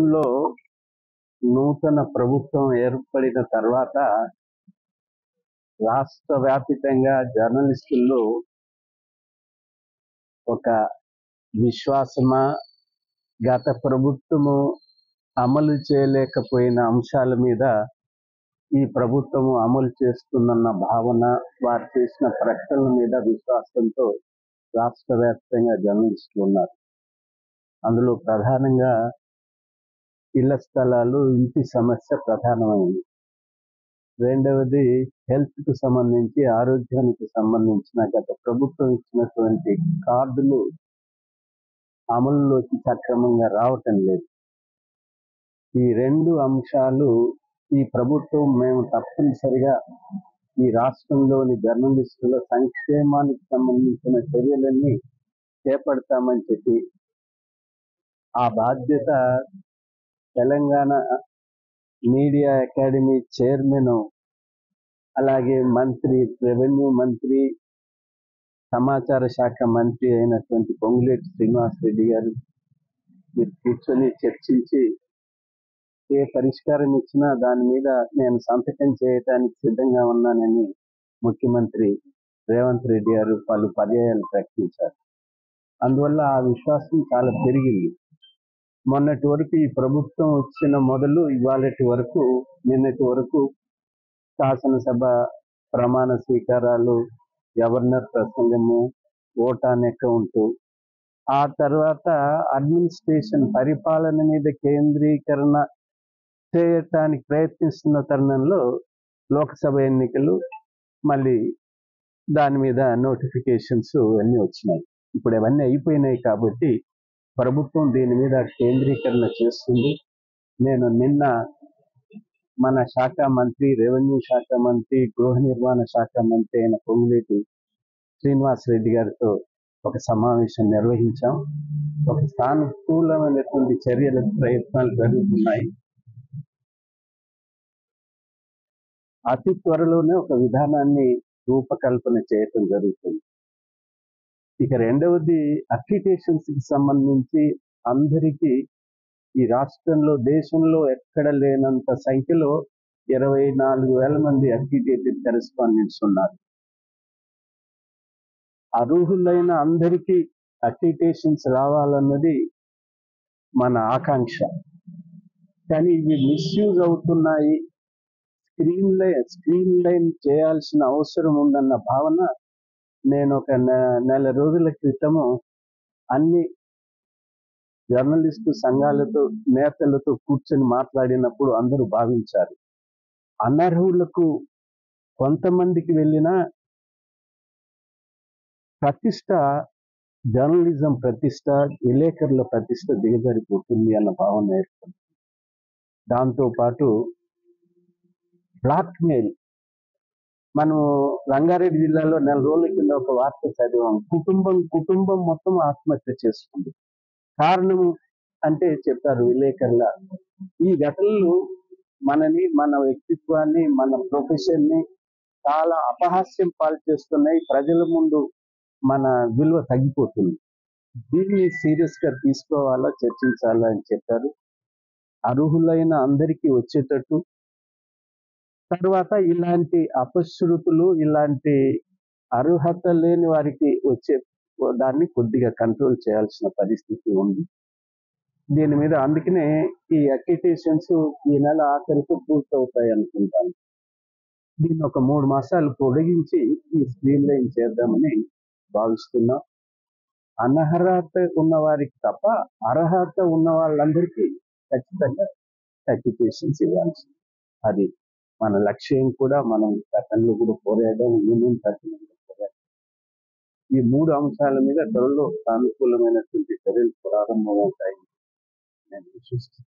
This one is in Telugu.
రాష్ట్రంలో నూతన ప్రభుత్వం ఏర్పడిన తర్వాత రాష్ట్ర వ్యాపితంగా జర్నలిస్టుల్లో ఒక విశ్వాసమా, గత ప్రభుత్వము అమలు చేయలేకపోయిన అంశాల మీద ఈ ప్రభుత్వము అమలు చేస్తుందన్న భావన, వారు చేసిన ప్రకటనల మీద విశ్వాసంతో రాష్ట్ర వ్యాప్తంగా జర్నలిస్టులు ఉన్నారు. అందులో ప్రధానంగా ఇళ్ల స్థలాలు, ఇంటి సమస్య ప్రధానమైంది. రెండవది హెల్త్కు సంబంధించి, ఆరోగ్యానికి సంబంధించిన గత ప్రభుత్వం ఇచ్చినటువంటి కార్డులు అమలులోకి సక్రమంగా రావటం లేదు. ఈ రెండు అంశాలు ఈ ప్రభుత్వం మేము తప్పనిసరిగా ఈ రాష్ట్రంలోని జర్నలిస్టుల సంక్షేమానికి సంబంధించిన చర్యలన్నీ చేపడతామని చెప్పి ఆ బాధ్యత తెలంగాణ మీడియా అకాడమీ చైర్మన్, అలాగే మంత్రి, రెవెన్యూ మంత్రి, సమాచార శాఖ మంత్రి అయినటువంటి పొంగులేటి శ్రీనివాసరెడ్డి గారు మీరు కూర్చొని చర్చించి ఏ పరిష్కారం ఇచ్చినా దాని మీద నేను సంతకం చేయడానికి సిద్ధంగా ఉన్నానని ముఖ్యమంత్రి రేవంత్ రెడ్డి గారు పలు పర్యాయాలు ప్రకటించారు. అందువల్ల ఆ విశ్వాసం చాలా పెరిగింది. మొన్నటి వరకు ఈ ప్రభుత్వం వచ్చిన మొదలు ఇవాళటి వరకు, నిన్నటి వరకు శాసనసభ ప్రమాణ స్వీకారాలు, గవర్నర్ ప్రసంగము, ఓట్ ఆన్ అకౌంట్, ఆ తర్వాత అడ్మినిస్ట్రేషన్ పరిపాలన మీద కేంద్రీకరణ చేయటానికి ప్రయత్నిస్తున్న తరుణంలో లోక్సభ ఎన్నికలు, మళ్ళీ దాని మీద నోటిఫికేషన్స్ అన్నీ వచ్చినాయి. ఇప్పుడు అవన్నీ అయిపోయినాయి కాబట్టి ప్రభుత్వం దీని మీద కేంద్రీకరణ చేస్తుంది. నేను నిన్న మన శాఖ మంత్రి, రెవెన్యూ శాఖ మంత్రి, గృహ నిర్మాణ శాఖ మంత్రి అయిన పొంగులేటి శ్రీనివాసరెడ్డి గారితో ఒక సమావేశం నిర్వహించాం. ఒక సానుకూలమైనటువంటి చర్యల ప్రయత్నాలు జరుగుతున్నాయి. అతి త్వరలోనే ఒక విధానాన్ని రూపకల్పన చేయటం జరుగుతుంది. ఇక రెండవది అక్రిడేషన్స్ కి సంబంధించి అందరికీ ఈ రాష్ట్రంలో, దేశంలో ఎక్కడ లేనంత సంఖ్యలో 24,000 మంది అక్రిడేటెడ్ కరెస్పాండెంట్స్ ఉన్నారు. అర్హులైన అందరికీ అక్రిడేషన్స్ రావాలన్నది మన ఆకాంక్ష. కానీ ఇవి మిస్యూజ్ అవుతున్నాయి, స్క్రీన్ లైన్ చేయాల్సిన అవసరం ఉందన్న భావన నేను ఒక నెల రోజుల క్రితము అన్ని జర్నలిస్టు సంఘాలతో, నేతలతో కూర్చొని మాట్లాడినప్పుడు అందరూ భావించారు. అనర్హులకు కొంతమందికి వెళ్ళిన ప్రతిష్ట, జర్నలిజం ప్రతిష్ట, విలేకరుల ప్రతిష్ట దిగజారిపోతుంది అన్న భావన ఏర్పడింది. దాంతోపాటు బ్లాక్మెయిల్, మనం రంగారెడ్డి జిల్లాలో నెల రోజుల కింద ఒక వార్త చదివాం. కుటుంబం మొత్తం ఆత్మహత్య చేసుకుంది. కారణం అంటే చెప్పారు విలేకరుల. ఈ ఘటనలు మనని, మన వ్యక్తిత్వాన్ని, మన ప్రొఫెషన్ని చాలా అపహాస్యం పాలు చేస్తున్నాయి. ప్రజల ముందు మన విలువ తగ్గిపోతుంది. దీన్ని సీరియస్ గా తీసుకోవాలా, చర్చించాలా అని చెప్పారు. అర్హులైన అందరికీ వచ్చేటట్టు, తర్వాత ఇలాంటి అపశృతులు, ఇలాంటి అర్హత లేని వారికి వచ్చే దాన్ని కొద్దిగా కంట్రోల్ చేయాల్సిన పరిస్థితి ఉంది. దీని మీద అందుకనే ఈ అక్రిడేషన్స్ ఈ నెల ఆఖరికి పూర్తవుతాయి అనుకుంటాను. దీన్ని ఒక 3 మాసాలు పొడిగించి ఈ స్క్రీన్ లైన్ చేద్దామని భావిస్తున్నాం. అనర్హత ఉన్న వారికి తప్ప అర్హత ఉన్న వాళ్ళందరికీ ఖచ్చితంగా అక్రిడేషన్స్ ఇవ్వాల్సి, అది మన లక్ష్యం కూడా. మనం గతంలో కూడా పోరాడడం, యూనియన్ తరఫున పోరాడడం. ఈ 3 అంశాల మీద త్వరలో సానుకూలమైనటువంటి చర్యలు ప్రారంభమవుతాయి నేను విశ్వసిస్తున్నాను.